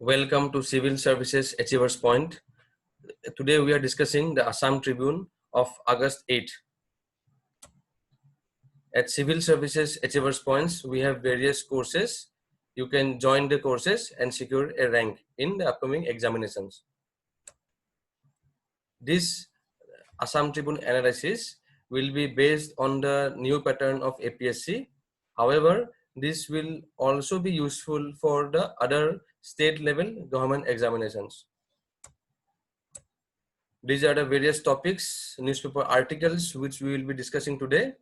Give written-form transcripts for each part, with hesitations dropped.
Welcome to Civil Services Achievers Point. Today we are discussing the Assam Tribune of August 8. At Civil Services Achievers Points, we have various courses. You can join the courses and secure a rank in the upcoming examinations. This Assam Tribune analysis will be based on the new pattern of APSC. However, this will also be useful for the other state level government examinations. These are the various topics, newspaper articles which we will be discussing today.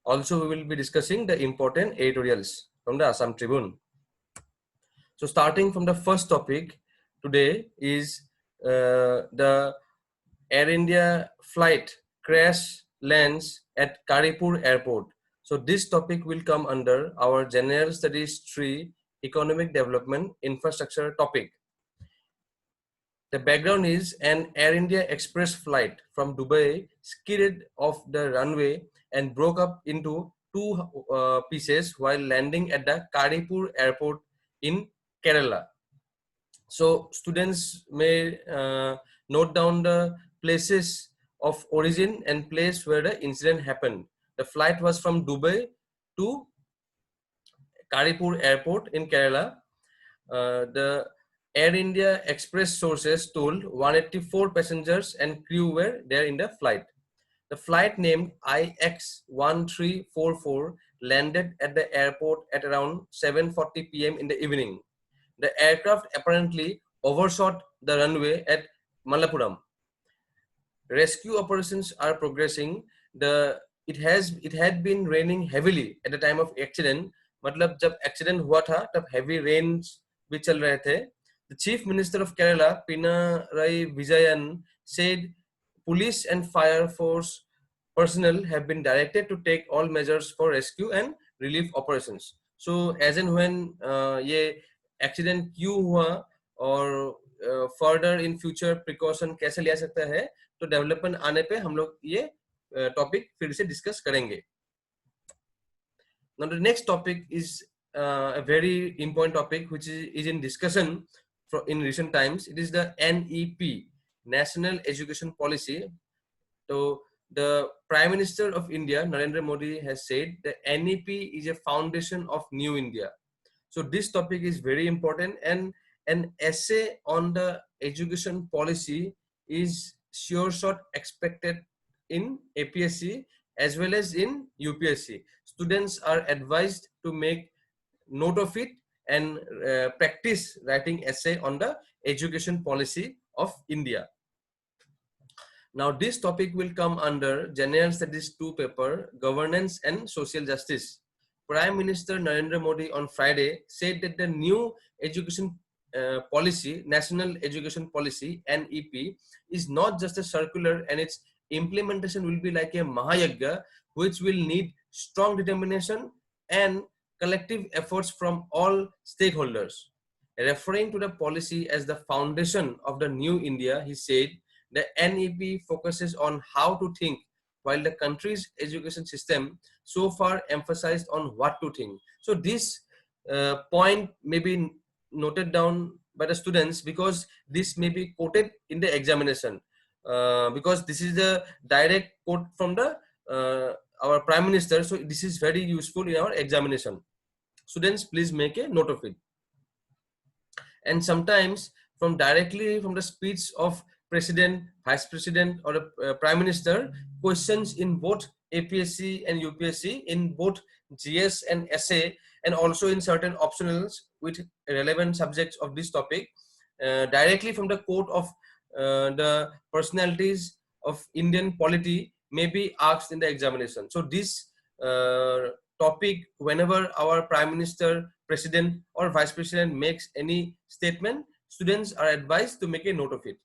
Also, we will be discussing the important editorials from the Assam Tribune. So starting from the first topic today is the Air India flight crash lands at Karipur airport. So this topic will come under our General Studies 3 Economic Development Infrastructure topic. The background is an Air India Express flight from Dubai skidded off the runway and broke up into two pieces while landing at the Karipur airport in Kerala. So students may note down the places of origin and place where the incident happened. The flight was from Dubai to Karipur airport in Kerala. The Air India Express sources told 184 passengers and crew were there in the flight. The flight named IX1344 landed at the airport at around 7:40 p.m. in the evening. The aircraft apparently overshot the runway at Malappuram. Rescue operations are progressing. It had been raining heavily at the time of accident. मतलब जब accident हुआ था तब heavy rains भी चल रहे थे. The Chief Minister of Kerala, Pinarayi Vijayan, said police and fire force personnel have been directed to take all measures for rescue and relief operations. So as and when ये accident क्यों हुआ और further in future precaution कैसे लिया सकता है, तो development आने पे हम लोग ये topic फिर से discuss करेंगे. Now the next topic is a very important topic which is in discussion in recent times. It is the NEP, National Education Policy. So the Prime Minister of India, Narendra Modi, has said the NEP is a foundation of New India. So this topic is very important, and an essay on the education policy is sure shot expected in APSC as well as in UPSC. Students are advised to make note of it and practice writing essay on the education policy of India. Now this topic will come under General Studies 2 paper, Governance and Social Justice. Prime Minister Narendra Modi on Friday said that the new education policy, National Education Policy, NEP, is not just a circular, and its implementation will be like a Mahayagya, which will need strong determination and collective efforts from all stakeholders. Referring to the policy as the foundation of the new India, he said the NEP focuses on how to think, while the country's education system so far emphasized on what to think. So this point may be noted down by the students because this may be quoted in the examination because this is the direct quote from the our Prime Minister. So this is very useful in our examination. Students, please make a note of it. And sometimes directly from the speech of President, Vice President, or the Prime Minister, questions in both APSC and UPSC, in both GS and SA, and also in certain optionals with relevant subjects of this topic, directly from the quote of the personalities of Indian polity may be asked in the examination. So this topic, whenever our Prime Minister, President, or Vice President makes any statement, students are advised to make a note of it.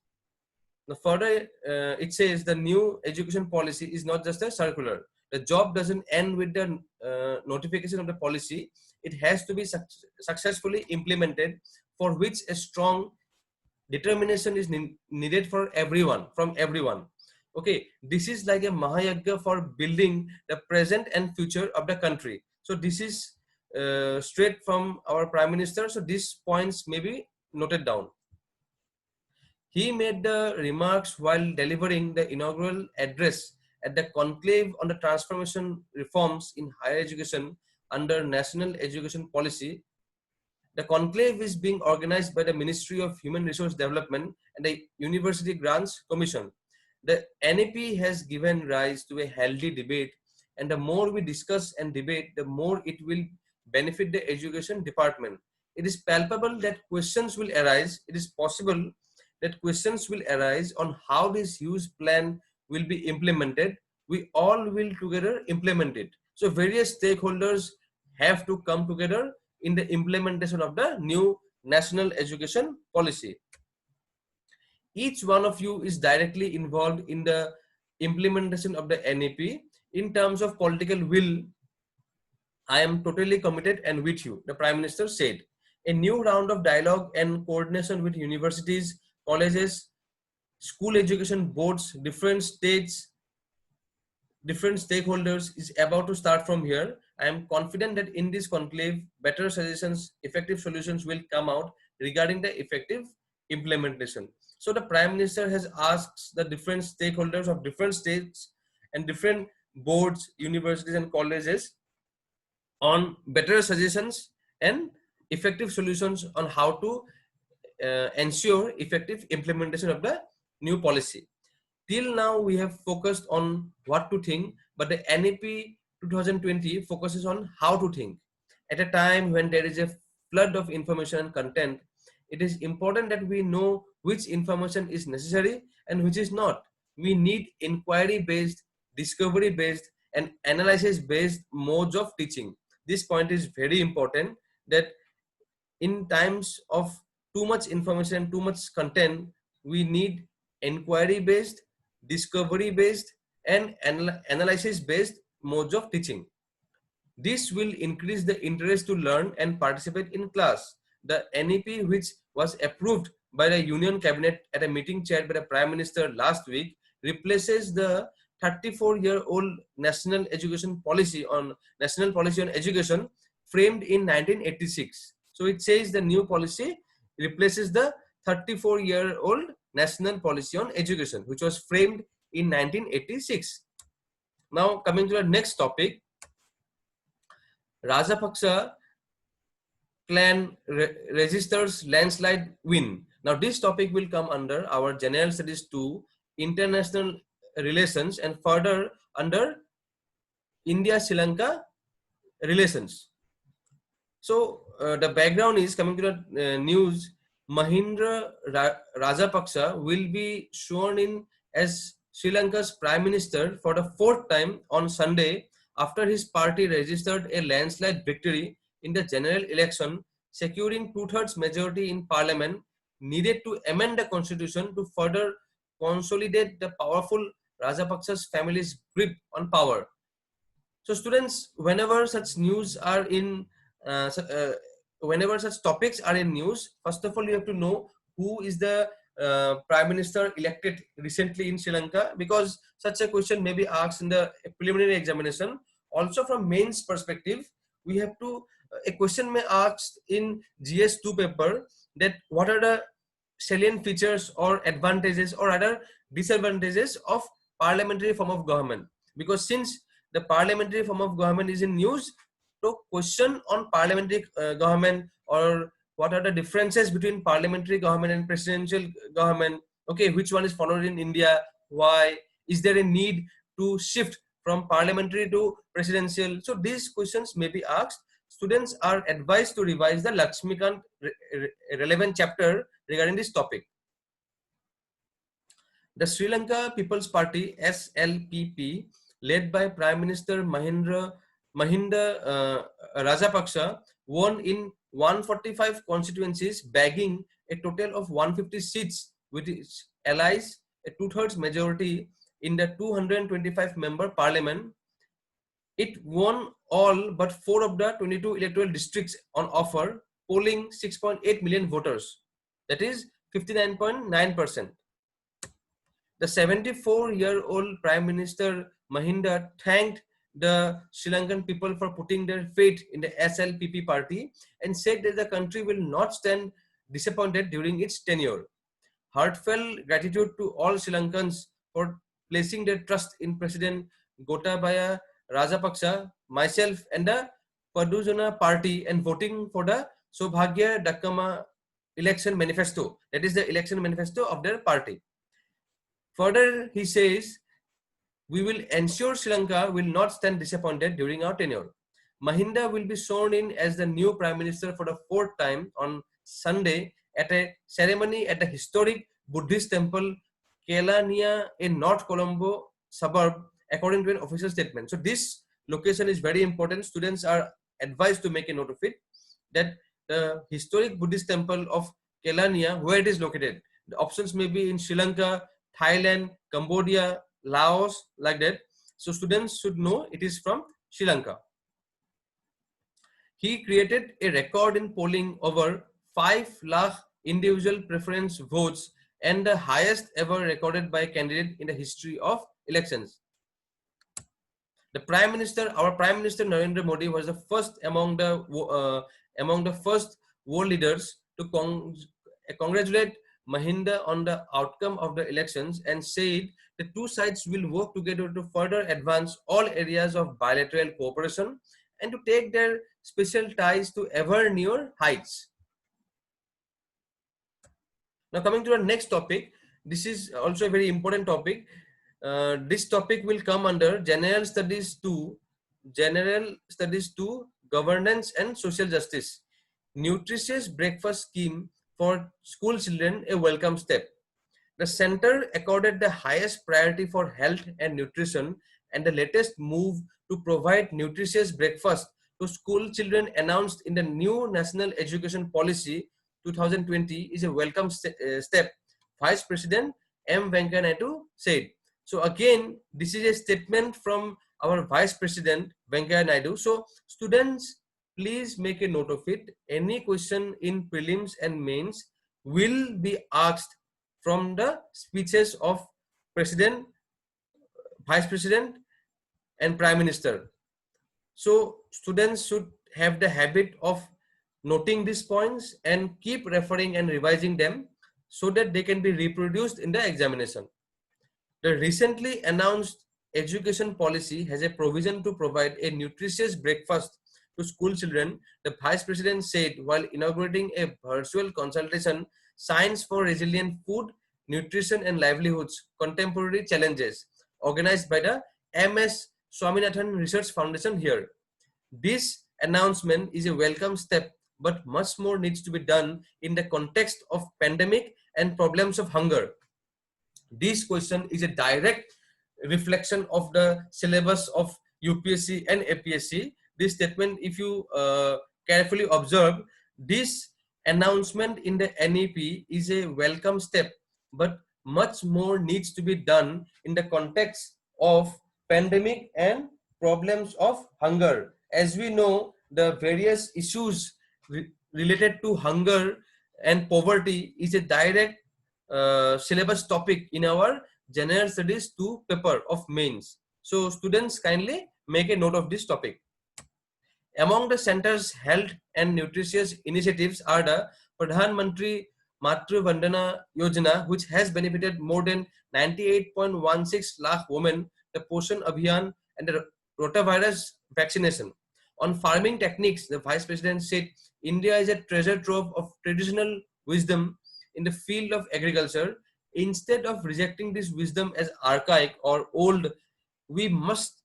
Now further, it says the new education policy is not just a circular. The job doesn't end with the notification of the policy. It has to be successfully implemented, for which a strong determination is needed for everyone, from everyone. Okay, this is like a Mahayagya for building the present and future of the country. So this is straight from our Prime Minister. So these points may be noted down. He made the remarks while delivering the inaugural address at the conclave on the transformation reforms in higher education under National Education Policy. The conclave is being organized by the Ministry of Human Resource Development and the University Grants Commission. The NEP has given rise to a healthy debate, and the more we discuss and debate, the more it will benefit the education department. It is palpable that questions will arise. It is possible that questions will arise on how this huge plan will be implemented. We all will together implement it. So various stakeholders have to come together in the implementation of the new national education policy. Each one of you is directly involved in the implementation of the NEP. In terms of political will, I am totally committed and with you, the Prime Minister said. A new round of dialogue and coordination with universities, colleges, school education boards, different states, different stakeholders is about to start from here. I am confident that in this conclave, better suggestions, effective solutions will come out regarding the effective implementation. So the Prime Minister has asked the different stakeholders of different states and different boards, universities and colleges on better suggestions and effective solutions on how to ensure effective implementation of the new policy. Till now, we have focused on what to think, but the NEP 2020 focuses on how to think. At a time when there is a flood of information and content, it is important that we know which information is necessary and which is not. We need inquiry-based, discovery-based, and analysis-based modes of teaching. This point is very important, that in times of too much information, too much content, we need inquiry-based, discovery-based, and analysis-based modes of teaching. This will increase the interest to learn and participate in class. The NEP, which was approved by the Union Cabinet at a meeting chaired by the Prime Minister last week, replaces the 34-year-old National Policy on Education framed in 1986. So it says the new policy replaces the 34-year-old National Policy on Education, which was framed in 1986. Now coming to the next topic, Rajapaksa clan registers landslide win. Now this topic will come under our General Studies 2, International Relations, and further under India-Sri Lanka relations. So the background is, coming to the news, Mahindra Rajapaksa will be sworn in as Sri Lanka's Prime Minister for the 4th time on Sunday after his party registered a landslide victory in the general election, securing 2/3 majority in parliament needed to amend the constitution to further consolidate the powerful Rajapaksa's family's grip on power. So students, whenever such news are in whenever such topics are in news, first of all you have to know who is the Prime Minister elected recently in Sri Lanka, because such a question may be asked in the preliminary examination. Also from mains perspective, we have to, a question may ask in GS2 paper, that what are the salient features or advantages or other disadvantages of parliamentary form of government, because since the parliamentary form of government is in news, so question on parliamentary government, or what are the differences between parliamentary government and presidential government, okay, which one is followed in India, why, is there a need to shift from parliamentary to presidential? So these questions may be asked. Students are advised to revise the Lakshmikant relevant chapter regarding this topic. The Sri Lanka People's Party SLPP, led by Prime Minister Mahinda Rajapaksa, won in 145 constituencies, bagging a total of 150 seats with its allies, a 2/3 majority in the 225 member parliament. It won all but 4 of the 22 electoral districts on offer, polling 6.8 million voters, that is 59.9%. The 74-year-old Prime Minister Mahinda thanked the Sri Lankan people for putting their faith in the SLPP party and said that the country will not stand disappointed during its tenure. Heartfelt gratitude to all Sri Lankans for placing their trust in President Gotabaya Rajapaksa, myself, and the Padujana party, and voting for the Sobhagya Dakama election manifesto. That is the election manifesto of their party. Further, he says, we will ensure Sri Lanka will not stand disappointed during our tenure. Mahinda will be sworn in as the new Prime Minister for the 4th time on Sunday at a ceremony at the historic Buddhist temple Kelania in North Colombo suburb, according to an official statement. So this location is very important. Students are advised to make a note of it, that the historic Buddhist temple of Kelania, where it is located. The options may be in Sri Lanka, Thailand, Cambodia, Laos, like that. So students should know it is from Sri Lanka. He created a record in polling over 5 lakh individual preference votes, and the highest ever recorded by a candidate in the history of elections. The Prime Minister, our Prime Minister Narendra Modi, was the first among the first world leaders to congratulate Mahinda on the outcome of the elections, and said the two sides will work together to further advance all areas of bilateral cooperation and to take their special ties to ever newer heights. Now coming to our next topic, this is also a very important topic. This topic will come under General Studies 2, Governance and Social Justice. Nutritious breakfast scheme for school children, a welcome step. The center accorded the highest priority for health and nutrition, and the latest move to provide nutritious breakfast to school children announced in the new National Education Policy 2020 is a welcome step, Vice President M. Venkaiah Naidu said. So again, this is a statement from our Vice President Venkaiah Naidu. So students, please make a note of it. Any question in prelims and mains will be asked from the speeches of President, Vice President, and Prime Minister. So students should have the habit of noting these points and keep referring and revising them so that they can be reproduced in the examination. The recently announced education policy has a provision to provide a nutritious breakfast to school children, the Vice President said while inaugurating a virtual consultation, Science for Resilient Food, Nutrition and Livelihoods, Contemporary Challenges, organized by the MS Swaminathan Research Foundation here. This announcement is a welcome step, but much more needs to be done in the context of pandemic and problems of hunger. This question is a direct reflection of the syllabus of UPSC and APSC. This statement, if you carefully observe, this announcement in the NEP is a welcome step, but much more needs to be done in the context of pandemic and problems of hunger. As we know, the various issues related to hunger and poverty is a direct syllabus topic in our General Studies 2 paper of mains. So students, kindly make a note of this topic. Among the center's health and nutritious initiatives are the Pradhan Mantri Matru Vandana Yojana, which has benefited more than 98.16 lakh women, the Poshan Abhiyan and the rotavirus vaccination. On farming techniques, the Vice President said India is a treasure trove of traditional wisdom in the field of agriculture. Instead of rejecting this wisdom as archaic or old, we must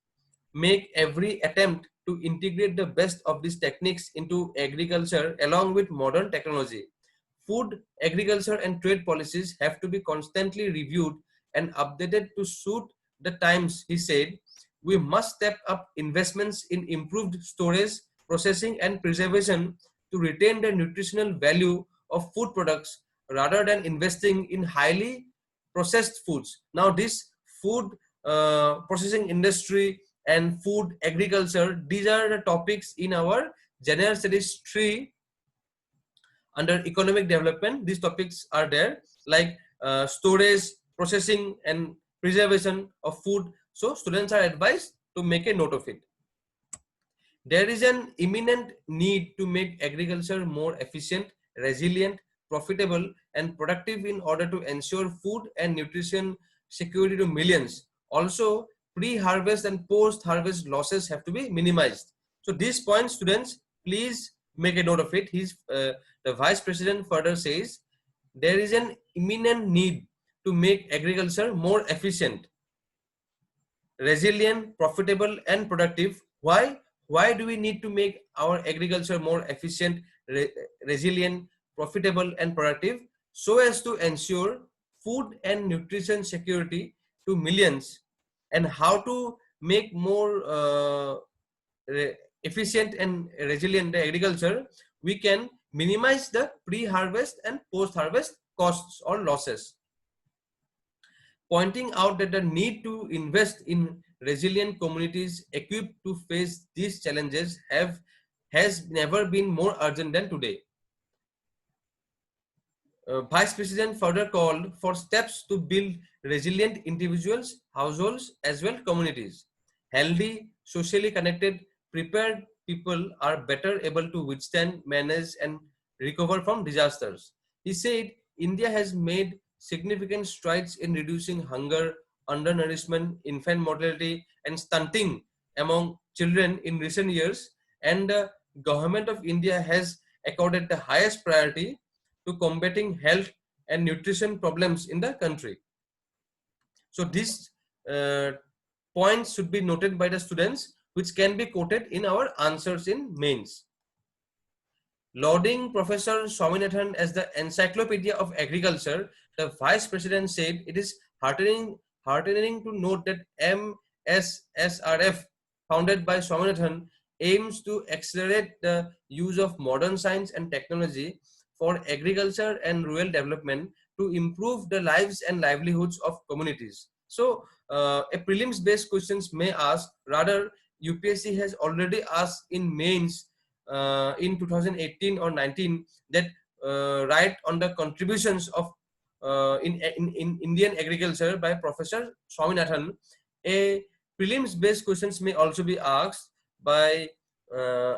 make every attempt to integrate the best of these techniques into agriculture along with modern technology. Food, agriculture and trade policies have to be constantly reviewed and updated to suit the times, he said. We must step up investments in improved storage, processing and preservation to retain the nutritional value of food products rather than investing in highly processed foods. Now this food processing industry and food agriculture, these are the topics in our General Studies 3 under economic development. These topics are there, like storage, processing and preservation of food. So students are advised to make a note of it. There is an imminent need to make agriculture more efficient, resilient, profitable, and productive in order to ensure food and nutrition security to millions. Also, pre-harvest and post-harvest losses have to be minimized. So these points, students, please make a note of it. The Vice President further says, there is an imminent need to make agriculture more efficient, resilient, profitable, and productive. Why? Why do we need to make our agriculture more efficient, resilient, profitable, and productive? So as to ensure food and nutrition security to millions. And how to make more efficient and resilient agriculture? We can minimize the pre-harvest and post-harvest costs or losses, pointing out that the need to invest in resilient communities equipped to face these challenges has never been more urgent than today. Vice President further called for steps to build resilient individuals, households, as well communities. Healthy, socially connected, prepared people are better able to withstand, manage, and recover from disasters. He said India has made significant strides in reducing hunger, undernourishment, infant mortality, and stunting among children in recent years, and the government of India has accorded the highest priority to combating health and nutrition problems in the country. So these points should be noted by the students, which can be quoted in our answers in mains. Lauding Professor Swaminathan as the Encyclopedia of Agriculture, the Vice President said it is heartening to note that MSSRF, founded by Swaminathan, aims to accelerate the use of modern science and technology for agriculture and rural development to improve the lives and livelihoods of communities. So, a prelims based questions may ask, rather UPSC has already asked in mains in 2018 or 19 that write on the contributions of in Indian agriculture by Professor Swaminathan. A prelims based questions may also be asked by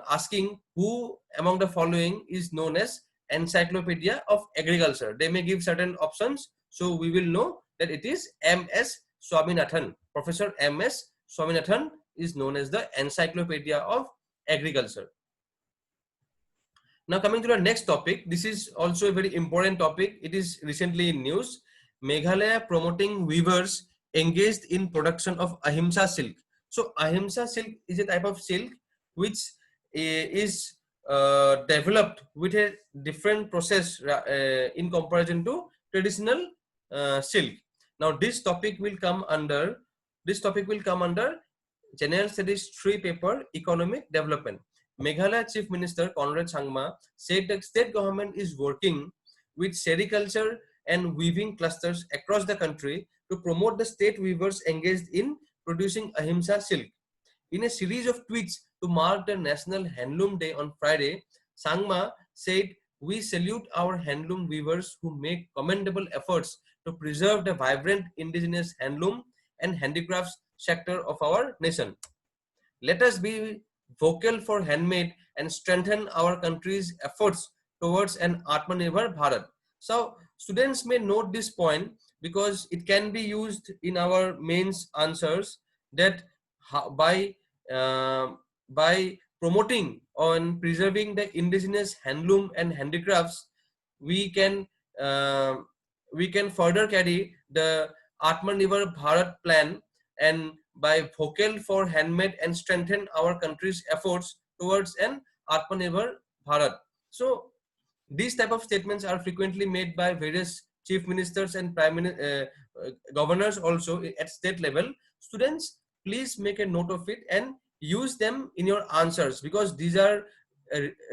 asking who among the following is known as Encyclopedia of Agriculture. They may give certain options, so we will know that it is M.S. Swaminathan. Professor M.S. Swaminathan is known as the Encyclopedia of Agriculture. Now coming to the next topic, this is also a very important topic. It is recently in news. Meghalaya promoting weavers engaged in production of Ahimsa Silk. So Ahimsa Silk is a type of silk which is developed with a different process in comparison to traditional silk. Now this topic will come under General Studies 3 paper, Economic Development. Meghalaya Chief Minister Conrad Sangma said the state government is working with sericulture and weaving clusters across the country to promote the state weavers engaged in producing Ahimsa silk. In a series of tweets to mark the National Handloom Day on Friday, Sangma said, "We salute our handloom weavers who make commendable efforts to preserve the vibrant indigenous handloom and handicrafts sector of our nation. Let us be vocal for handmade and strengthen our country's efforts towards an Atmanirbhar Bharat." So students may note this point because it can be used in our mains answers, that by promoting and preserving the indigenous handloom and handicrafts, we can further carry the Atmanirbhar Bharat plan, and by vocal for handmade and strengthen our country's efforts towards an Atmanirbhar Bharat. So these type of statements are frequently made by various chief ministers and governors also at state level. Students, please make a note of it and use them in your answers, because these are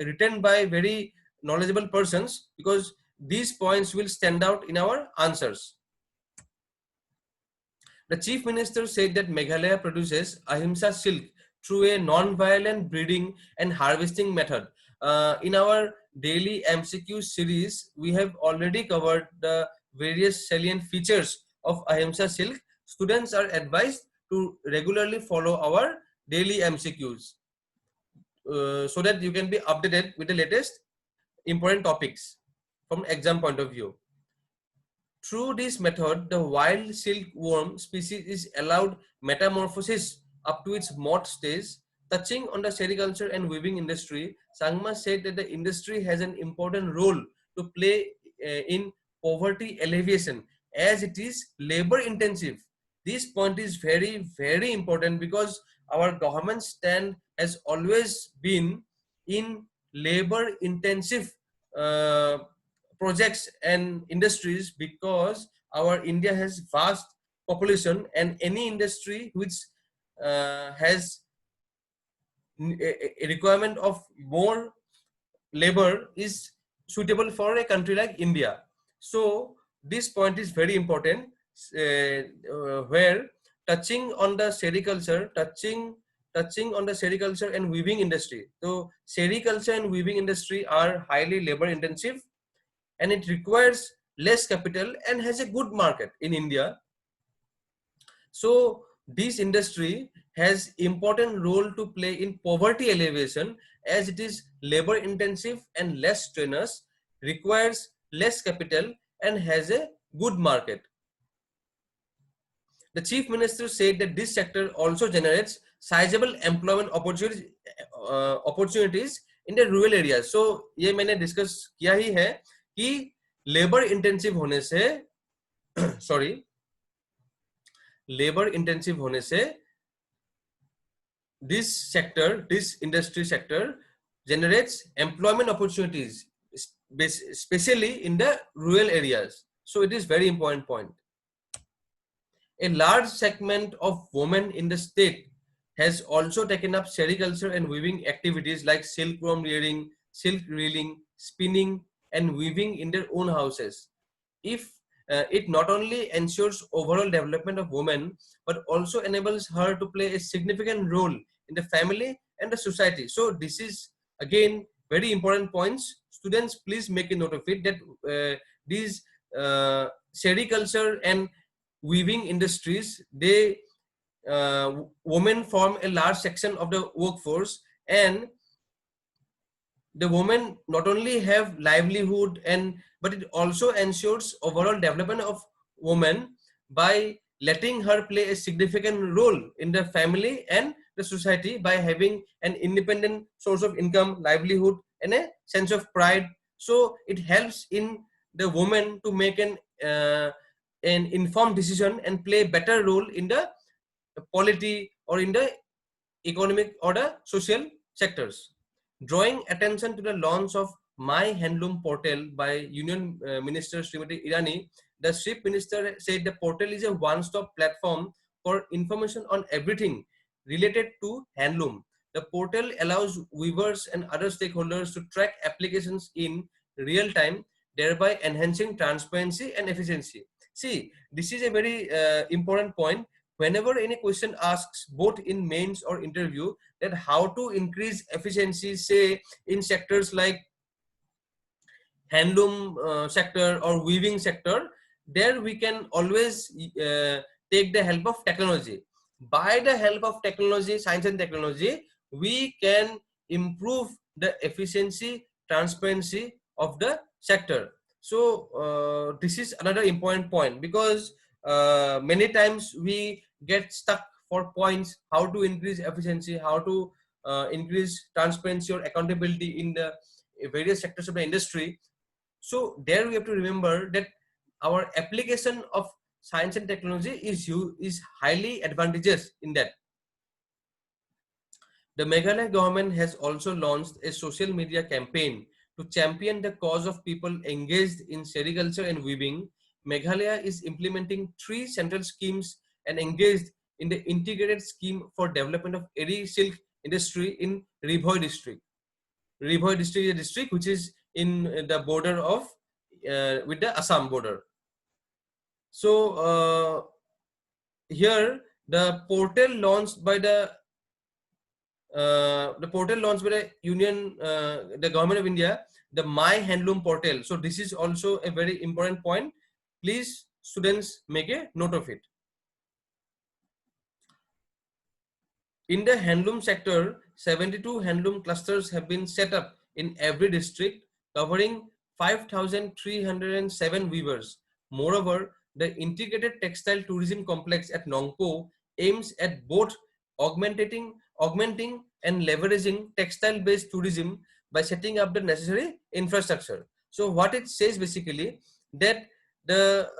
written by very knowledgeable persons, because these points will stand out in our answers. The Chief Minister said that Meghalaya produces Ahimsa silk through a non-violent breeding and harvesting method. In our daily MCQ series, we have already covered the various salient features of Ahimsa silk. Students are advised to regularly follow our daily MCQs so that you can be updated with the latest important topics. from exam point of view. Through this method, the wild silkworm species is allowed metamorphosis up to its moth stage. Touching on the sericulture and weaving industry, Sangma said that the industry has an important role to play in poverty alleviation, as it is labor intensive. This point is very, very important because our government stand has always been in labor intensive uh, projects and industries, because our India has vast population, and any industry which has a requirement of more labor is suitable for a country like India. So this point is very important, where touching on the sericulture, touching on the sericulture and weaving industry. So sericulture and weaving industry are highly labor intensive, and it requires less capital and has a good market in India. So this industry has important role to play in poverty alleviation, as it is labor intensive and less strenuous, requires less capital and has a good market. The chief minister said that this sector also generates sizable employment opportunities in the rural areas. So ये मैंने discuss किया ही है कि labour intensive होने से sorry labour intensive होने से this sector, this industry sector generates employment opportunities, especially in the rural areas. So it is very important point. A large segment of women in the state has also taken up sericulture and weaving activities like silkworm rearing, silk reeling, spinning, and weaving in their own houses. If it not only ensures overall development of women, but also enables her to play a significant role in the family and the society. So this is again very important points. Students, please make a note of it, that these sericulture and weaving industries, they women form a large section of the workforce, and the women not only have livelihood, and but it also ensures overall development of women by letting her play a significant role in the family and the society by having an independent source of income, livelihood, and a sense of pride. So it helps in the woman to make an informed decision and play a better role in the polity or in the economic or the social sectors. Drawing attention to the launch of My Handloom portal by Union Minister Srimati Irani, the Chief Minister said the portal is a one-stop platform for information on everything related to handloom. The portal allows weavers and other stakeholders to track applications in real time, thereby enhancing transparency and efficiency. See, this is a very important point. Whenever any question asks, both in mains or interview, that how to increase efficiency, say in sectors like handloom sector or weaving sector, there we can always take the help of technology. By the help of technology, science and technology, we can improve the efficiency, transparency of the sector. So this is another important point, because many times we get stuck for points how to increase efficiency, how to increase transparency or accountability in the various sectors of the industry. So there we have to remember that our application of science and technology is highly advantageous in that. The Meghalaya government has also launched a social media campaign to champion the cause of people engaged in sericulture and weaving. Meghalaya is implementing 3 central schemes and engaged in the integrated scheme for development of eri silk industry in Ribhoi district. Ribhoi district is a district which is in the border of with the Assam border. So here the portal launched by the Union, the Government of India, the My Handloom portal. So this is also a very important point. Please, students, make a note of it. In the handloom sector, 72 handloom clusters have been set up in every district, covering 5,307 weavers. Moreover, the integrated textile tourism complex at Nongpo aims at both augmenting and leveraging textile-based tourism by setting up the necessary infrastructure. So what it says basically that the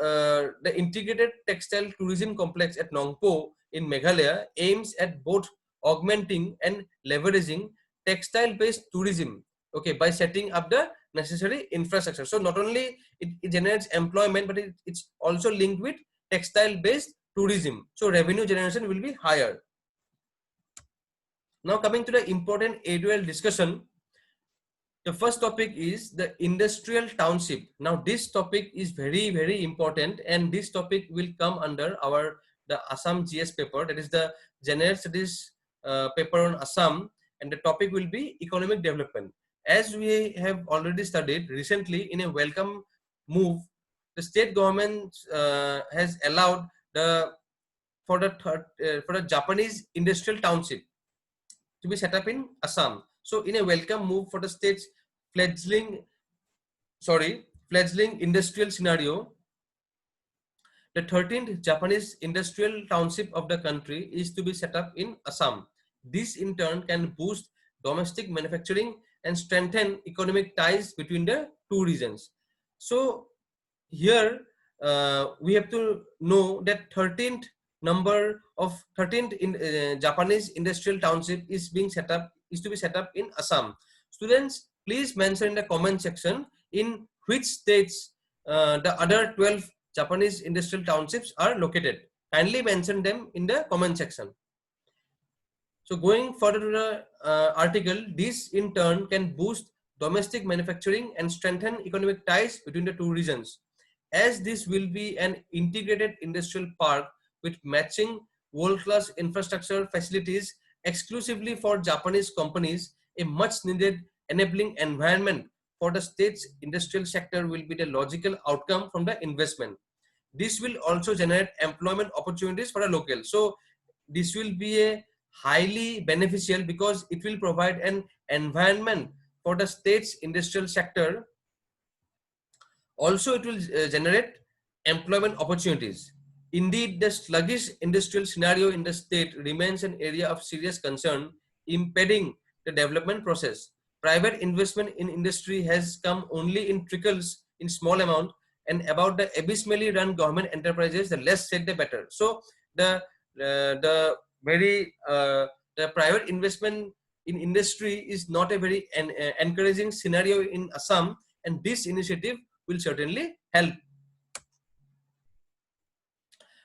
integrated textile tourism complex at Nongpo in Meghalaya aims at both augmenting and leveraging textile-based tourism, okay, by setting up the necessary infrastructure. So not only it generates employment, but it's also linked with textile-based tourism. So revenue generation will be higher. Now coming to the important editorial discussion, the first topic is the industrial township. Now this topic is very important, and this topic will come under the Assam GS paper, that is the general studies paper on Assam, and the topic will be economic development. As we have already studied recently, in a welcome move, the state government has allowed for the Japanese industrial township to be set up in Assam. So in a welcome move for the state's fledgling industrial scenario, the 13th Japanese industrial township of the country is to be set up in Assam. This in turn can boost domestic manufacturing and strengthen economic ties between the two regions. So here we have to know that 13th Japanese industrial township is to be set up in Assam. Students, please mention in the comment section in which states the other 12 Japanese industrial townships are located. Kindly mention them in the comment section. So going further to the article, this in turn can boost domestic manufacturing and strengthen economic ties between the two regions. As this will be an integrated industrial park with matching world-class infrastructure facilities exclusively for Japanese companies, a much needed enabling environment for the state's industrial sector will be the logical outcome from the investment. This will also generate employment opportunities for the local. So this will be a highly beneficial because it will provide an environment for the state's industrial sector. Also, it will generate employment opportunities. Indeed, the sluggish industrial scenario in the state remains an area of serious concern, impeding the development process. Private investment in industry has come only in trickles, in small amount, and about the abysmally run government enterprises, the less said the better. So the private investment in industry is not a very encouraging scenario in Assam, and this initiative will certainly help.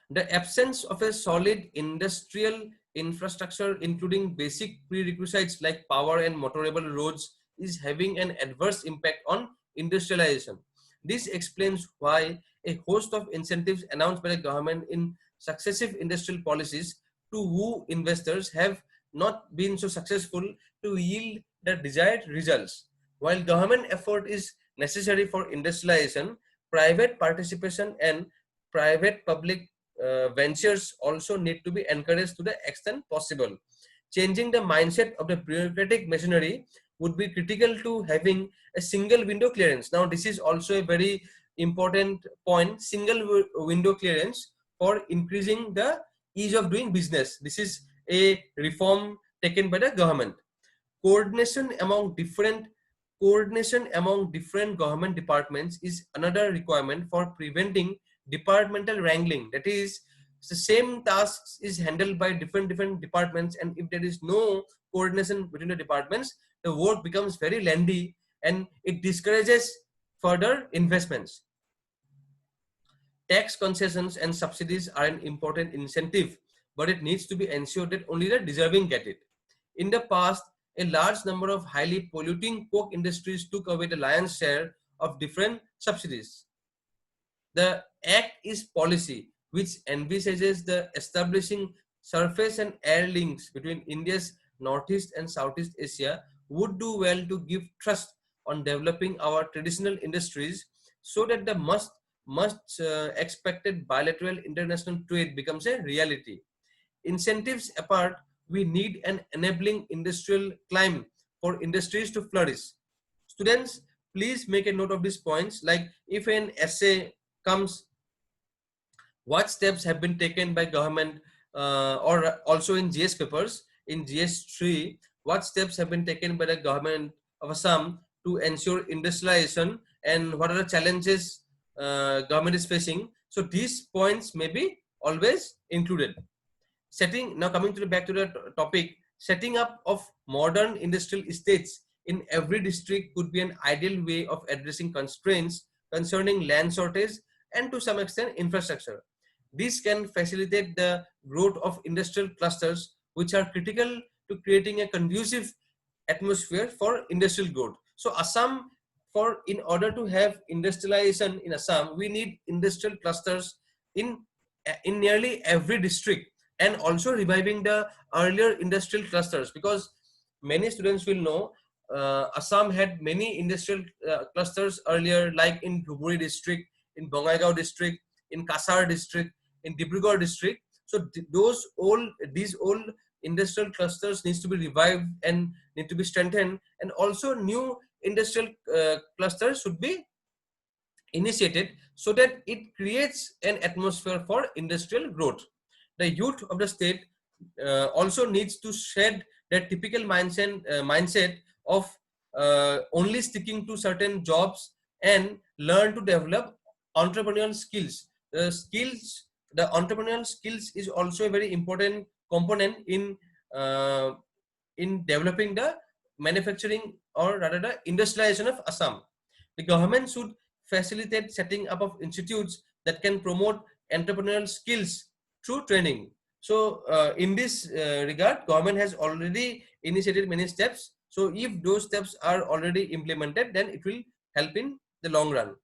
The absence of a solid industrial infrastructure, including basic prerequisites like power and motorable roads, is having an adverse impact on industrialization. This explains why a host of incentives announced by the government in successive industrial policies to woo investors have not been so successful to yield the desired results. While government effort is necessary for industrialization, private participation and private public ventures also need to be encouraged to the extent possible. Changing the mindset of the bureaucratic machinery would be critical to having a single window clearance. Now, this is also a very important point, single window clearance for increasing the ease of doing business. This is a reform taken by the government. Coordination among different government departments is another requirement for preventing departmental wrangling. That is, the same tasks is handled by different departments, and if there is no coordination between the departments, the work becomes very lengthy and it discourages further investments. Tax concessions and subsidies are an important incentive, but it needs to be ensured that only the deserving get it. In the past, a large number of highly polluting coke industries took away the lion's share of different subsidies. The Act is policy which envisages the establishing surface and air links between India's Northeast and Southeast Asia would do well to give trust on developing our traditional industries so that the much expected bilateral international trade becomes a reality. Incentives apart, we need an enabling industrial climate for industries to flourish. Students, please make a note of these points. Like if an essay comes, what steps have been taken by government, or also in GS papers, in GS3, what steps have been taken by the government of Assam to ensure industrialization, and what are the challenges government is facing. So these points may be always included. Now coming to back to the topic, setting up of modern industrial estates in every district could be an ideal way of addressing constraints concerning land shortage and to some extent infrastructure. This can facilitate the growth of industrial clusters, which are critical to creating a conducive atmosphere for industrial growth. So Assam, in order to have industrialization in Assam, we need industrial clusters in nearly every district, and also reviving the earlier industrial clusters, because many students will know Assam had many industrial clusters earlier, like in Dhuburi district, in Bongaigaon district, in Kasar district, in Dibrugarh district. So these old industrial clusters needs to be revived and need to be strengthened, and also new industrial clusters should be initiated so that it creates an atmosphere for industrial growth. The youth of the state also needs to shed their typical mindset of only sticking to certain jobs and learn to develop entrepreneurial skills. The entrepreneurial skills is also a very important component uh, in developing the manufacturing, or rather the industrialization of Assam. The government should facilitate setting up of institutes that can promote entrepreneurial skills through training. So in this regard, government has already initiated many steps. So if those steps are already implemented, then it will help in the long run.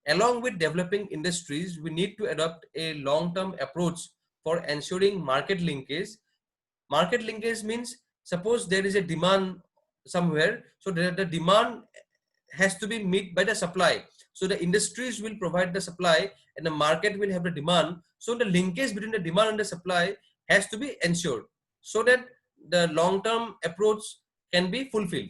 Along with developing industries, we need to adopt a long-term approach for ensuring market linkage. Market linkage means, suppose there is a demand somewhere, so the demand has to be met by the supply. So the industries will provide the supply and the market will have the demand. So the linkage between the demand and the supply has to be ensured so that the long-term approach can be fulfilled.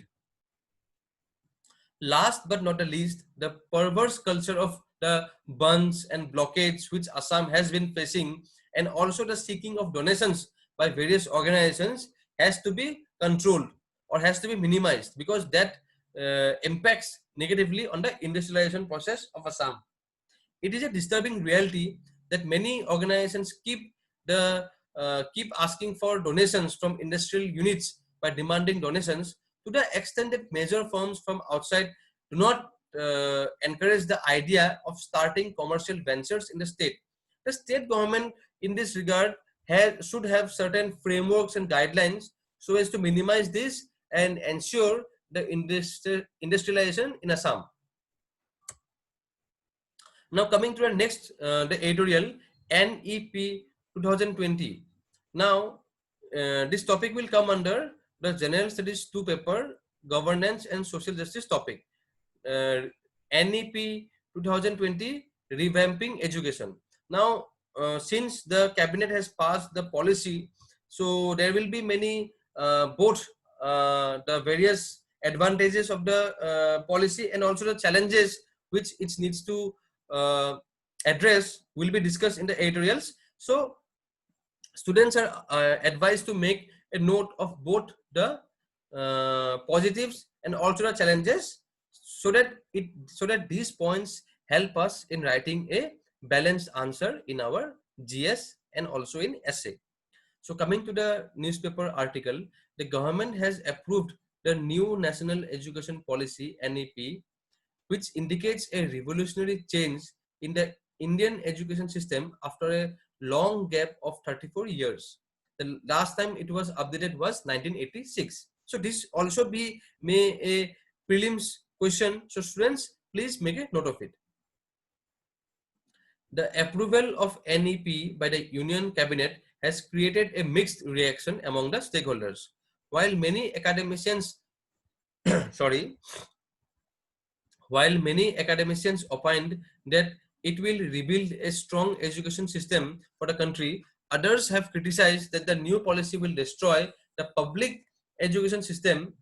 Last but not the least, the perverse culture of the bunds and blockades which Assam has been facing, and also the seeking of donations by various organizations, has to be controlled or has to be minimized, because that impacts negatively on the industrialization process of Assam. It is a disturbing reality that many organizations keep asking for donations from industrial units by demanding donations, to the extent that major firms from outside do not encourage the idea of starting commercial ventures in the state. The state government in this regard should have certain frameworks and guidelines so as to minimize this and ensure the industrialization in Assam. Now coming to the next, the editorial, NEP 2020. Now this topic will come under the General Studies 2 paper, Governance and Social Justice topic. NEP 2020, Revamping Education. Now since the cabinet has passed the policy, so there will be many both the various advantages of the policy and also the challenges which it needs to address will be discussed in the editorials. So students are advised to make a note of both the positives and also the challenges, so that these points help us in writing a balanced answer in our GS and also in essay. So coming to the newspaper article, the government has approved the new National Education Policy, NEP, which indicates a revolutionary change in the Indian education system after a long gap of 34 years. The last time it was updated was 1986. So this also may a prelims question. So students, please make a note of it. The approval of NEP by the Union Cabinet has created a mixed reaction among the stakeholders. While many academicians opined that it will rebuild a strong education system for the country, others have criticized that the new policy will destroy the public education system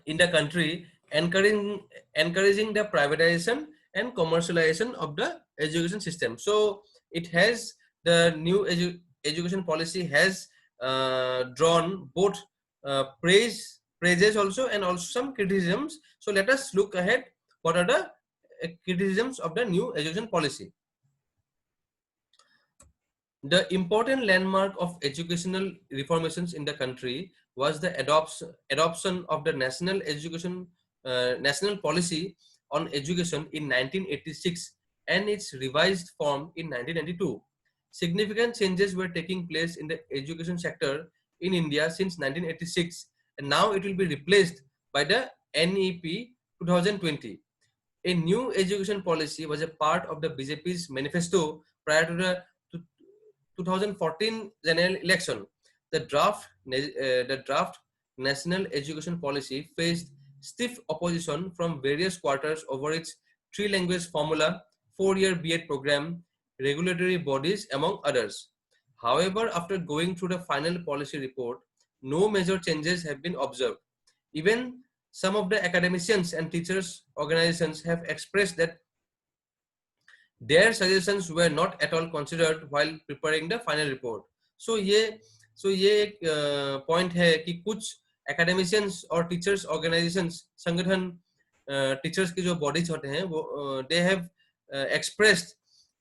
in the country, encouraging the privatization and commercialization of the education system. So it has the new education policy has drawn both praises also and also some criticisms. So let us look ahead. What are the criticisms of the new education policy? The important landmark of educational reformations in the country was the adoption of the national policy on education in 1986 and its revised form in 1992. Significant changes were taking place in the education sector in India since 1986, and now it will be replaced by the NEP 2020. A new education policy was a part of the BJP's manifesto prior to the 2014 general election. The draft national education policy faced stiff opposition from various quarters over its three-language formula, four-year B.Ed program, regulatory bodies, among others. However, after going through the final policy report, no major changes have been observed. Even some of the academicians and teachers organizations have expressed that their suggestions were not at all considered while preparing the final report. So ये एक point है कि कुछ academicians और teachers organizations संगठन teachers की जो bodies होते हैं वो they have expressed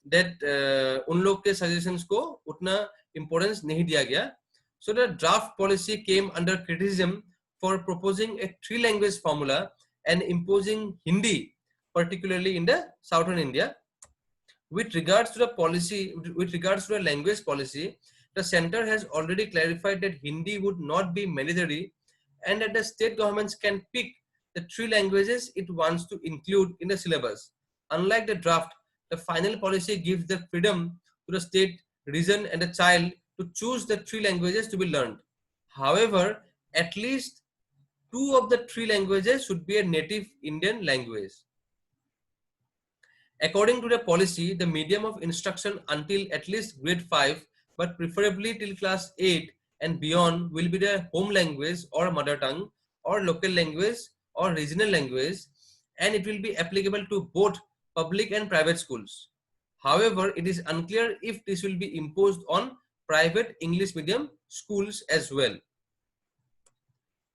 that उन लोग के suggestions को उतना importance नहीं दिया गया. So the draft policy came under criticism for proposing a three-language formula and imposing Hindi, particularly in the southern India. With regards to the language policy, the center has already clarified that Hindi would not be mandatory and that the state governments can pick the three languages it wants to include in the syllabus. Unlike the draft, the final policy gives the freedom to the state, region and the child to choose the three languages to be learned. However, at least two of the three languages should be a native Indian language. According to the policy, the medium of instruction until at least grade 5, but preferably till class 8 and beyond, will be the home language or mother tongue or local language or regional language, and it will be applicable to both public and private schools. However, it is unclear if this will be imposed on private English medium schools as well.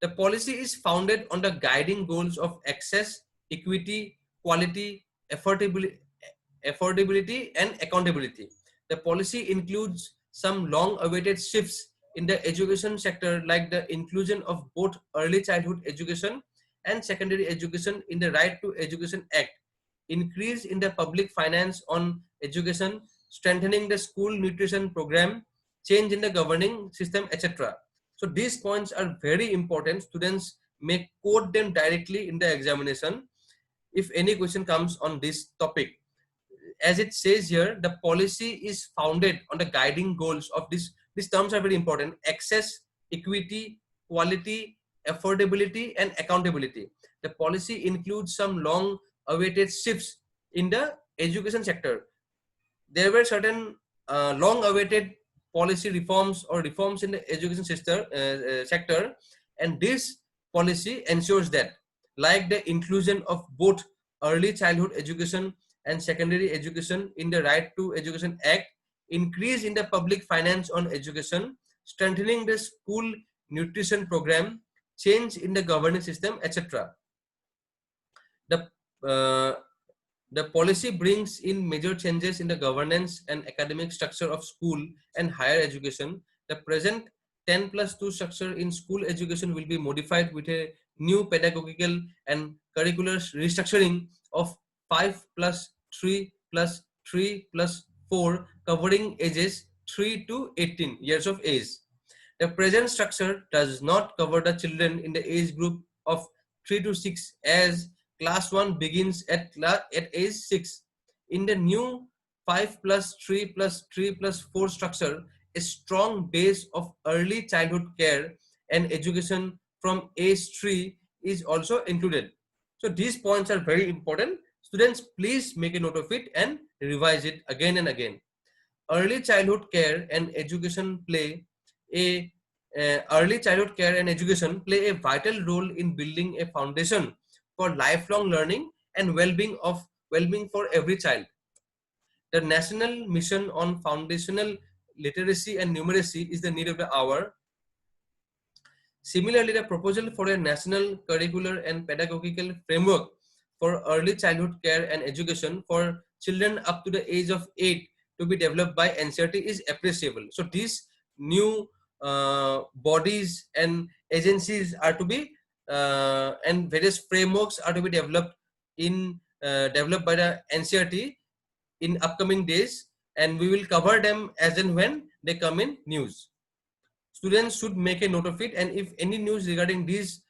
The policy is founded on the guiding goals of access, equity, quality, affordability and accountability. The policy includes some long-awaited shifts in the education sector, like the inclusion of both early childhood education and secondary education in the Right to Education Act, increase in the public finance on education, strengthening the school nutrition program, change in the governing system, etc. So these points are very important. Students may quote them directly in the examination if any question comes on this topic. As it says here, the policy is founded on the guiding goals of this. These terms are very important: access, equity, quality, affordability, and accountability. The policy includes some long-awaited shifts in the education sector. There were certain long-awaited policy reforms or reforms in the education sector, and this policy ensures that, like the inclusion of both early childhood education and secondary education in the Right to Education Act, increase in the public finance on education, strengthening the school nutrition program, change in the governing system, etc. The policy brings in major changes in the governance and academic structure of school and higher education. The present 10+2 structure in school education will be modified with a new pedagogical and curricular restructuring of 5+3+3+4, covering ages 3 to 18 years of age. The present structure does not cover the children in the age group of 3 to 6, as class 1 begins at age 6. In the new 5+3+3+4 structure, a strong base of early childhood care and education from age 3 is also included. So these points are very important. Students, please make a note of it and revise it again and again. Early childhood care and education play a early childhood care and education play a vital role in building a foundation for lifelong learning and well-being for every child. The national mission on foundational literacy and numeracy is the need of the hour. Similarly, the proposal for a national curricular and pedagogical framework for early childhood care and education for children up to the age of 8 to be developed by NCERT is appreciable. So these new bodies and agencies are to be and various frameworks are to be developed developed by the NCERT in upcoming days, and we will cover them as and when they come in news. Students should make a note of it, and if any news regarding these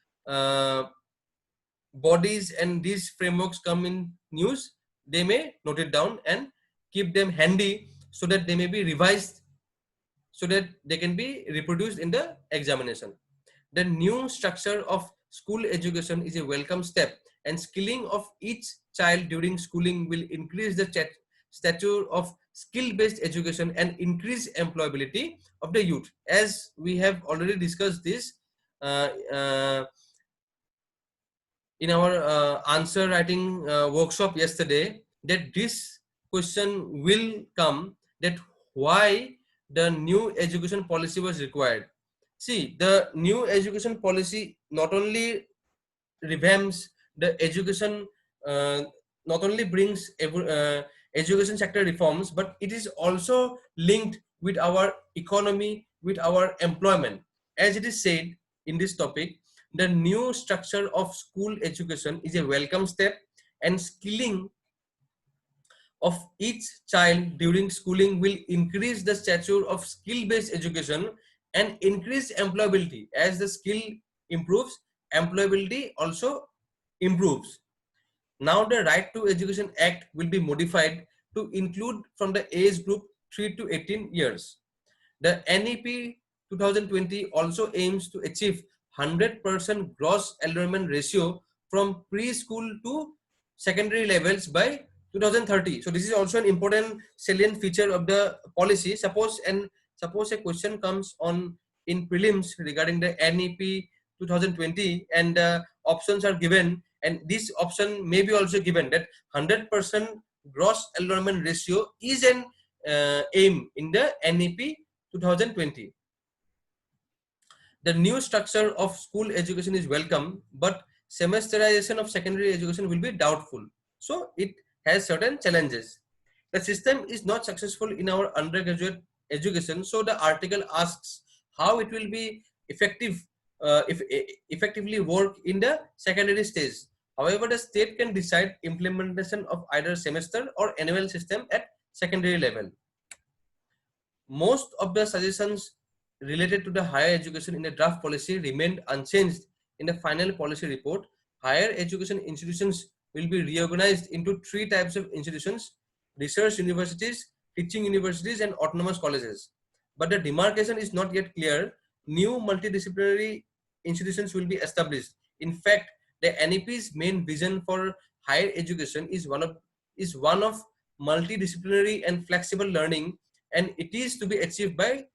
bodies and these frameworks come in news, they may note it down and keep them handy so that they may be revised, so that they can be reproduced in the examination. The new structure of school education is a welcome step, and skilling of each child during schooling will increase the stature of skill-based education and increase employability of the youth. As we have already discussed this in our answer writing workshop yesterday, that this question will come, that why the new education policy was required. See, the new education policy not only revamps the education, not only brings education sector reforms, but it is also linked with our economy, with our employment. As it is said in this topic, the new structure of school education is a welcome step, and skilling of each child during schooling will increase the stature of skill-based education and increase employability. As the skill improves, employability also improves. Now the Right to Education Act will be modified to include from the age group 3 to 18 years. The NEP 2020 also aims to achieve 100% gross enrollment ratio from preschool to secondary levels by 2030. So this is also an important salient feature of the policy. Suppose a question comes on in prelims regarding the NEP 2020 and options are given, and this option may be also given that 100% gross enrollment ratio is an aim in the NEP 2020. The new structure of school education is welcome, but semesterization of secondary education will be doubtful. So it has certain challenges. The system is not successful in our undergraduate education. So the article asks how it will be effectively work in the secondary stage. However, the state can decide implementation of either semester or annual system at secondary level. Most of the suggestions related to the higher education in the draft policy remained unchanged in the final policy report. Higher education institutions will be reorganized into 3 types of institutions: research universities, teaching universities, and autonomous colleges. But the demarcation is not yet clear. New multidisciplinary institutions will be established. In fact, the NEP's main vision for higher education is one of multidisciplinary and flexible learning, and it is to be achieved by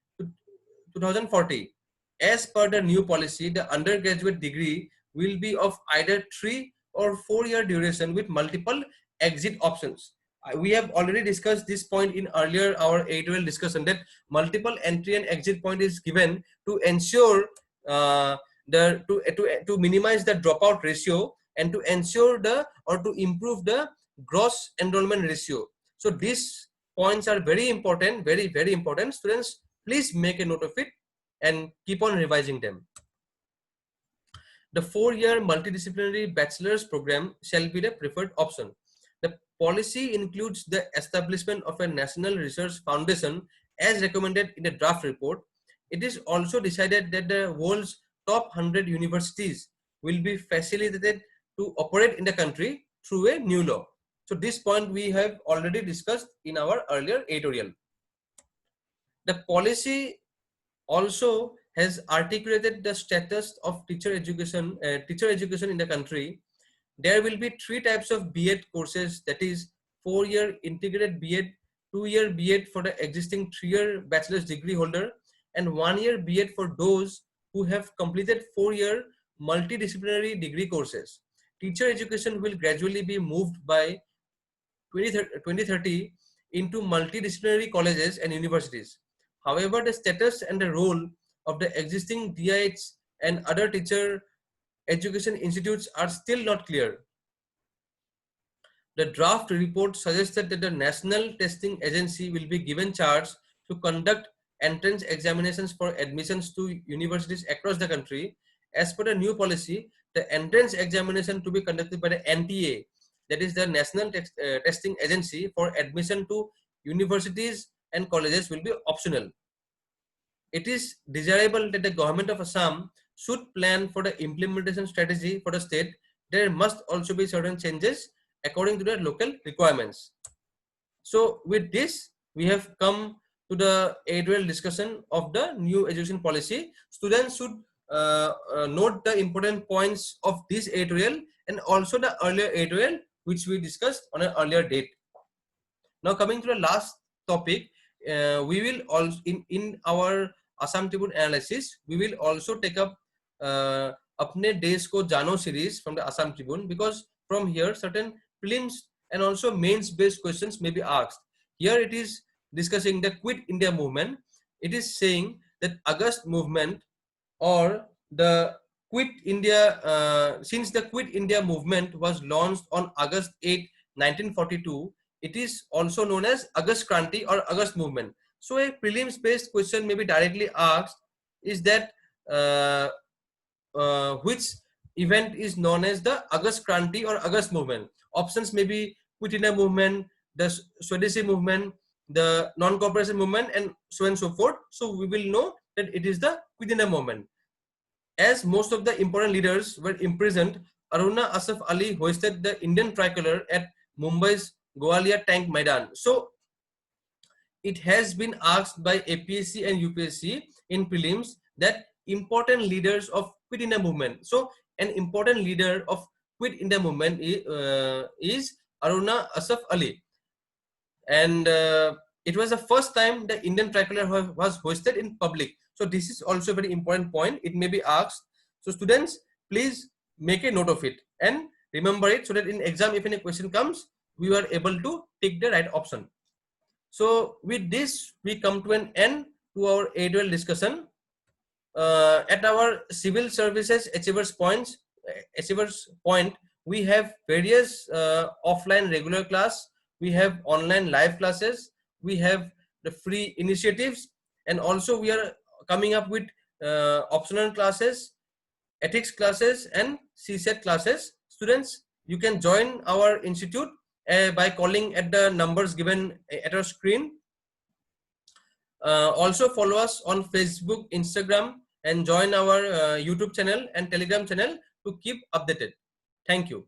2040. As per the new policy, the undergraduate degree will be of either 3 or 4-year duration with multiple exit options. We have already discussed this point in earlier our editorial discussion, that multiple entry and exit point is given to ensure to minimize the dropout ratio and to ensure to improve the gross enrollment ratio. So these points are very important, very important. Students, please make a note of it and keep on revising them. The 4-year multidisciplinary bachelor's program shall be the preferred option. The policy includes the establishment of a national research foundation as recommended in the draft report. It is also decided that the world's top 100 universities will be facilitated to operate in the country through a new law. So this point we have already discussed in our earlier editorial. The policy also has articulated the status of teacher education in the country. There will be 3 types of B.Ed courses, that is 4-year integrated B.Ed, 2-year B.Ed for the existing 3-year bachelor's degree holder, and 1 year B.Ed for those who have completed 4-year multidisciplinary degree courses. Teacher education will gradually be moved by 2030 into multidisciplinary colleges and universities. However, the status and the role of the existing DIH and other teacher education institutes are still not clear. The draft report suggested that the National Testing Agency will be given charge to conduct entrance examinations for admissions to universities across the country. As per the new policy, the entrance examination to be conducted by the NTA, that is the National Testing Agency for admission to universities and colleges, will be optional. It is desirable that the government of Assam should plan for the implementation strategy for the state. There must also be certain changes according to the local requirements. So with this, we have come to the editorial discussion of the new education policy. Students should note the important points of this editorial and also the earlier editorial which we discussed on an earlier date. Now coming to the last topic, we will also in our Assam Tribune analysis, we will also take up Apne Desh Ko Jano series from the Assam Tribune, because from here certain prelims and also mains based questions may be asked. Here it is discussing the Quit India movement. It is saying that August movement or the Quit India, since the Quit India movement was launched on August 8, 1942, it is also known as August Kranti or August movement. So a prelims based question may be directly asked, is that which event is known as the August Kranti or August movement. Options may be Quit India movement, the Swadeshi movement, the non-cooperation movement, and so on and so forth. So we will know that it is the Quit India movement. As most of the important leaders were imprisoned, Aruna Asaf Ali hoisted the Indian tricolor at Mumbai's Gwalior Tank Maidan. So it has been asked by APSC and UPSC in prelims that important leaders of Quit India movement. So an important leader of Quit India movement is Aruna Asaf Ali, and it was the first time the Indian tricolor was hoisted in public. So this is also a very important point. It may be asked. So students, please make a note of it and remember it, so that in exam, if any question comes, we are able to take the right option. So with this, we come to an end to our editorial discussion. At our civil services achievers point, we have various offline regular class, we have online live classes, we have the free initiatives, and also we are coming up with optional classes, ethics classes, and CSAP classes. Students, you can join our institute by calling at the numbers given at our screen. Also follow us on Facebook, Instagram, and join our YouTube channel and Telegram channel to keep updated. Thank you.